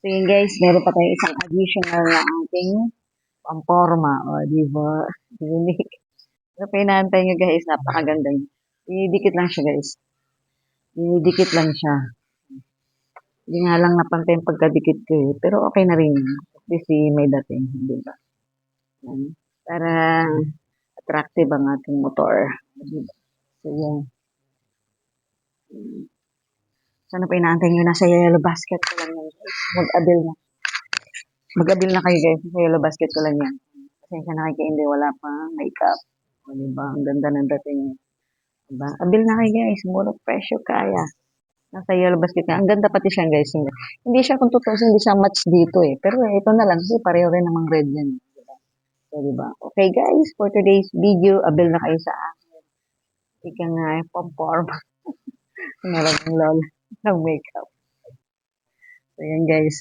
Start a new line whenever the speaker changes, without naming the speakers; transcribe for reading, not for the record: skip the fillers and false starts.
So yun guys, meron pa tayong isang additional na ating pamporma. O, di ba? Unique. So, pinantay nyo guys, napakaganda yun. Dinidikit lang siya guys. Dinidikit lang siya. Hindi nga lang napantay yung pagkadikit ko eh. Pero okay na rin. At least may dating. Di ba? Yan. Para attractive ang ating motor. Di ba? So yan. Sana pa inaantay nyo na sa yellow basket ko lang yan guys. Mag-abil na. Mag-abil na kayo guys. Sa yellow basket ko lang yan. Pasensya na kay hindi wala pa makeup. O, diba? Ang ganda ng dating. Diba? Abil na kayo guys. Murang presyo kaya. Nasa yellow basket nga. Ang ganda pati siya guys. Hindi siya kung totoo, hindi siya match dito eh. Pero ito na lang. Kasi pareho rin namang red yan. Diba? So, diba? Okay guys. For today's video, abil na kayo sa akin. Ika nga eh. Pamporm. Meron ng lola ng makeup. So, yan guys.